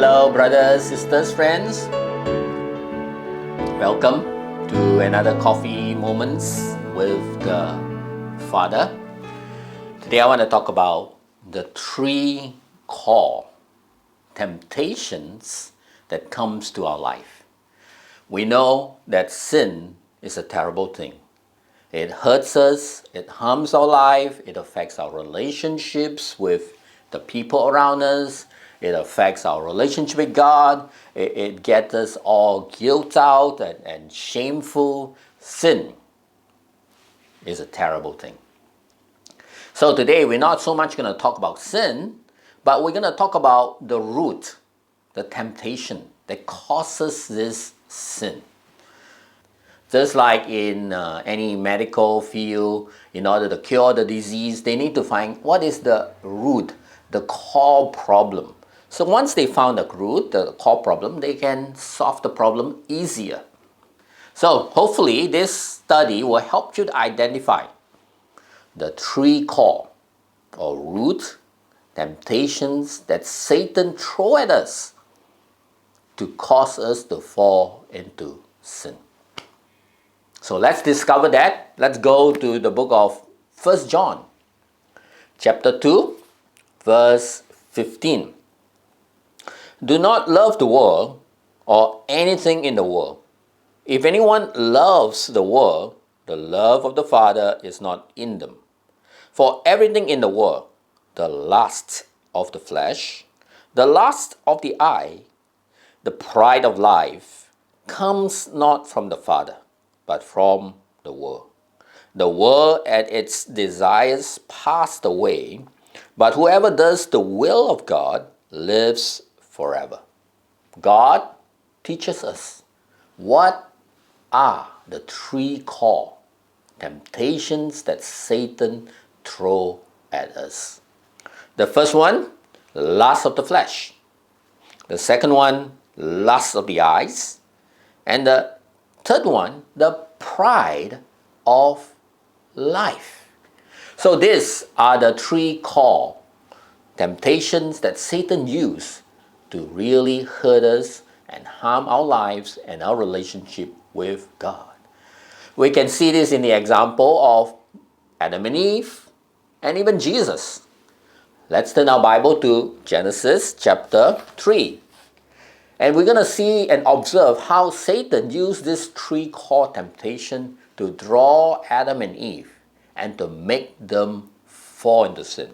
Hello, brothers, sisters, friends. Welcome to another Coffee Moments with the Father. Today I want to talk about the three core temptations that comes to our life. We know that sin is a terrible thing. It hurts us, it harms our life, it affects our relationships with the people around us, it affects our relationship with God, it gets us all guilt out and shameful. Sin is a terrible thing. So today we're not so much going to talk about sin, but we're going to talk about the root, the temptation that causes this sin. Just like in any medical field, in order to cure the disease, they need to find what is the root, the core problem. So once they found the root, the core problem, they can solve the problem easier. So hopefully this study will help you to identify the three core or root temptations that Satan throws at us to cause us to fall into sin. So let's discover that. Let's go to the book of 1 John, chapter 2, verse 15. Do not love the world or anything in the world. If anyone loves the world, the love of the Father is not in them. For everything in the world, the lust of the flesh, the lust of the eye, the pride of life, comes not from the Father, but from the world. The world and its desires pass away, but whoever does the will of God lives forever. God teaches us what are the three core temptations that Satan throws at us. The first one, lust of the flesh. The second one, lust of the eyes. And the third one, the pride of life. So these are the three core temptations that Satan used to really hurt us and harm our lives and our relationship with God. We can see this in the example of Adam and Eve and even Jesus. Let's turn our Bible to Genesis chapter 3. And we're going to see and observe how Satan used this three core temptation to draw Adam and Eve and to make them fall into sin.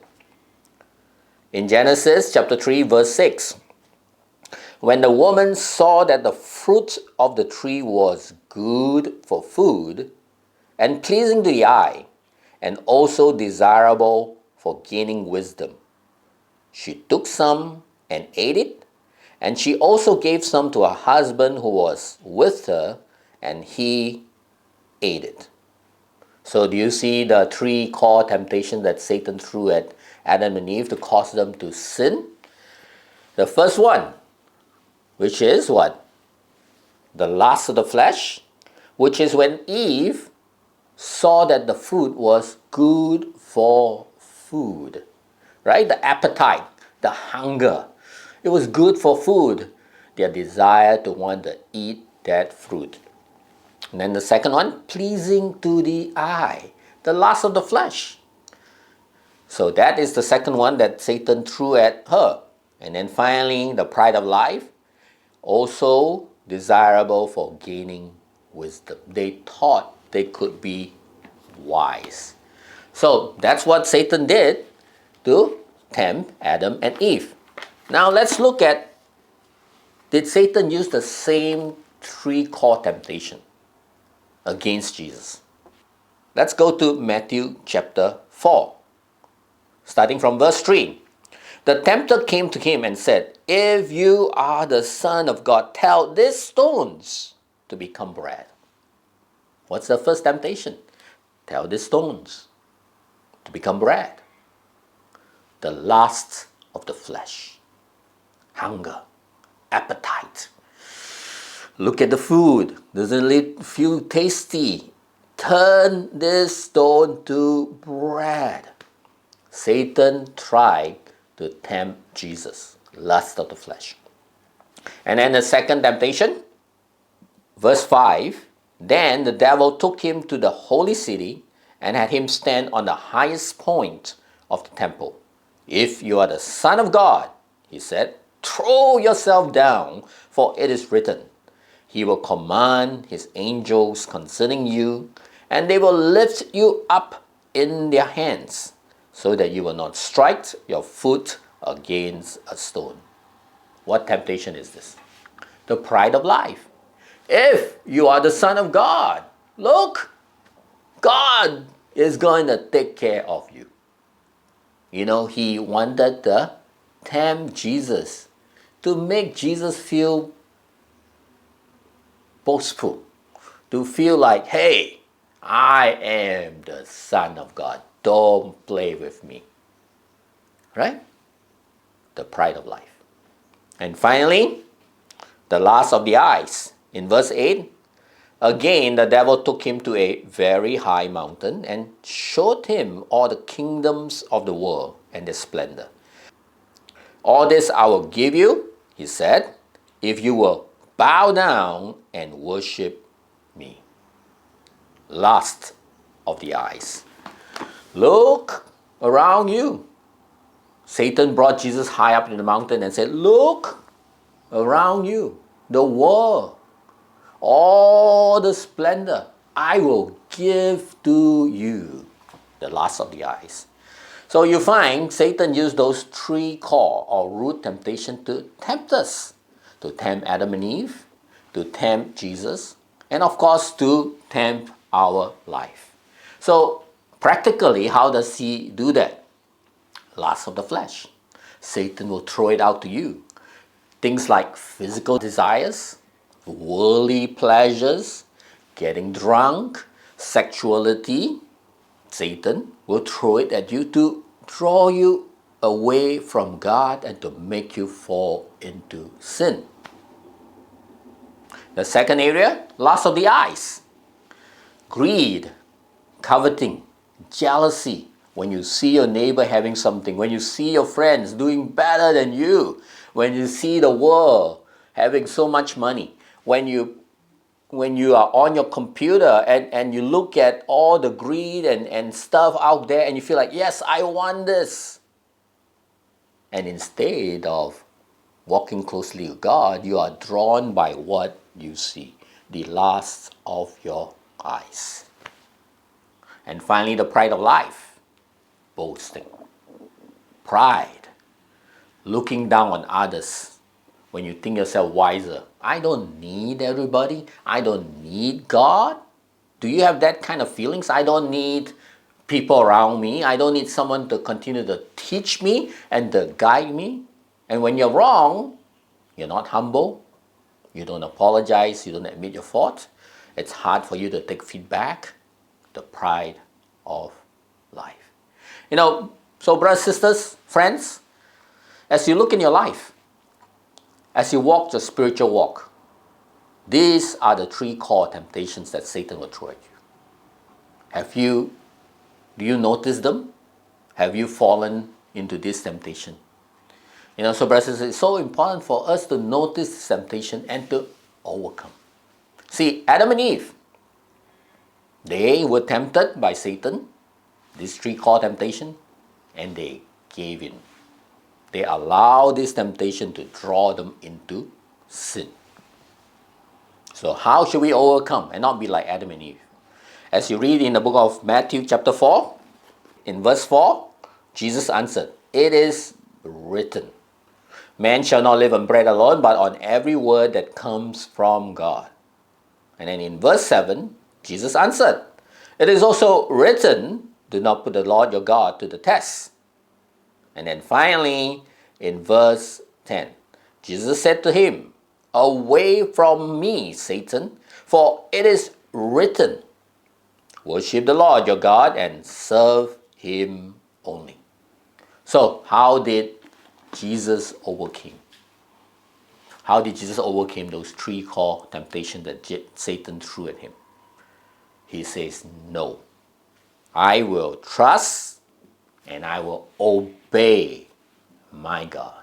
In Genesis chapter 3 verse 6, when the woman saw that the fruit of the tree was good for food and pleasing to the eye and also desirable for gaining wisdom, she took some and ate it. And she also gave some to her husband who was with her, and he ate it. So do you see the three core temptations that Satan threw at Adam and Eve to cause them to sin? The first one, which is what? The lust of the flesh, which is when Eve saw that the fruit was good for food, right? The appetite, the hunger. It was good for food, their desire to want to eat that fruit. And then the second one, pleasing to the eye, the lust of the flesh. So that is the second one that Satan threw at her. And then finally, the pride of life, also desirable for gaining wisdom. They thought they could be wise. So that's what Satan did to tempt Adam and Eve. Now let's look at, did Satan use the same three core temptation against Jesus? Let's go to Matthew chapter 4, starting from verse 3. The tempter came to him and said, if you are the Son of God, tell these stones to become bread. What's the first temptation? Tell these stones to become bread. The lust of the flesh. Hunger, appetite. Look at the food. Doesn't it feel tasty? Turn this stone to bread. Satan tried to tempt Jesus. Lust of the flesh. And then the second temptation, verse 5, then the devil took him to the holy city and had him stand on the highest point of the temple. If you are the Son of God, he said, throw yourself down, for it is written, he will command his angels concerning you, and they will lift you up in their hands, so that you will not strike your foot against a stone. What temptation is this? The pride of life. If you are the Son of God, look, God is going to take care of you. You know, he wanted to tempt Jesus, to make Jesus feel boastful, to feel like, hey, I am the Son of God. Don't play with me. Right? The pride of life. And finally, the last of the eyes. In verse 8, again the devil took him to a very high mountain and showed him all the kingdoms of the world and their splendor. All this I will give you, he said, if you will bow down and worship me. Last of the eyes. Look around you. Satan brought Jesus high up in the mountain and said, look around you, the world, all the splendor I will give to you. The last of the eyes. So you find Satan used those three core or root temptation to tempt us. To tempt Adam and Eve, to tempt Jesus, and of course to tempt our life. So practically, how does he do that? Lust of the flesh. Satan will throw it out to you. Things like physical desires, worldly pleasures, getting drunk, sexuality. Satan will throw it at you to draw you away from God and to make you fall into sin. The second area, lust of the eyes. Greed, coveting, jealousy. When you see your neighbor having something, when you see your friends doing better than you, when you see the world having so much money, when you are on your computer and you look at all the greed and stuff out there and you feel like, yes, I want this. And instead of walking closely with God, you are drawn by what you see, the lust of your eyes. And finally, the pride of life, boasting, pride, looking down on others when you think yourself wiser. I don't need everybody. I don't need God. Do you have that kind of feelings? I don't need people around me. I don't need someone to continue to teach me and to guide me. And when you're wrong, you're not humble. You don't apologize. You don't admit your fault. It's hard for you to take feedback. The pride of life. You know, so brothers, sisters, friends, as you look in your life, as you walk the spiritual walk, these are the three core temptations that Satan will throw at you. Do you notice them? Have you fallen into this temptation? You know, so brothers, it's so important for us to notice this temptation and to overcome. See, Adam and Eve, they were tempted by Satan, these three core temptation, and they gave in. They allowed this temptation to draw them into sin. So how should we overcome and not be like Adam and Eve? As you read in the book of Matthew chapter 4, in verse 4, Jesus answered, it is written, man shall not live on bread alone, but on every word that comes from God. And then in verse 7, Jesus answered, it is also written, do not put the Lord your God to the test. And then finally, in verse 10, Jesus said to him, away from me, Satan, for it is written, worship the Lord your God and serve him only. So, how did Jesus overcome? How did Jesus overcome those three core temptations that Satan threw at him? He says, no, I will trust and I will obey my God.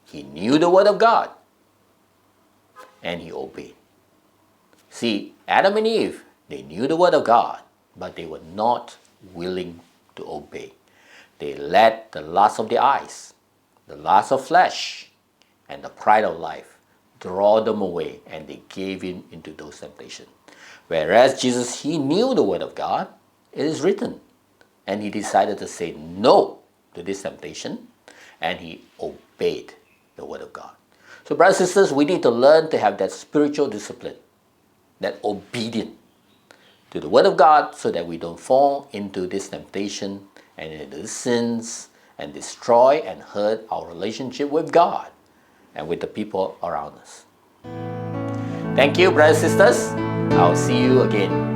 He knew the word of God. and he obeyed. See, Adam and Eve, they knew the word of God, but they were not willing to obey. They let the lust of the eyes, the lust of flesh, and the pride of life draw them away, and they gave in into those temptations. Whereas Jesus, he knew the word of God, it is written, and he decided to say no to this temptation, and he obeyed the word of God. So brothers and sisters, we need to learn to have that spiritual discipline, that obedience to the word of God, so that we don't fall into this temptation and into the sins and destroy and hurt our relationship with God and with the people around us. Thank you, brothers and sisters. I'll see you again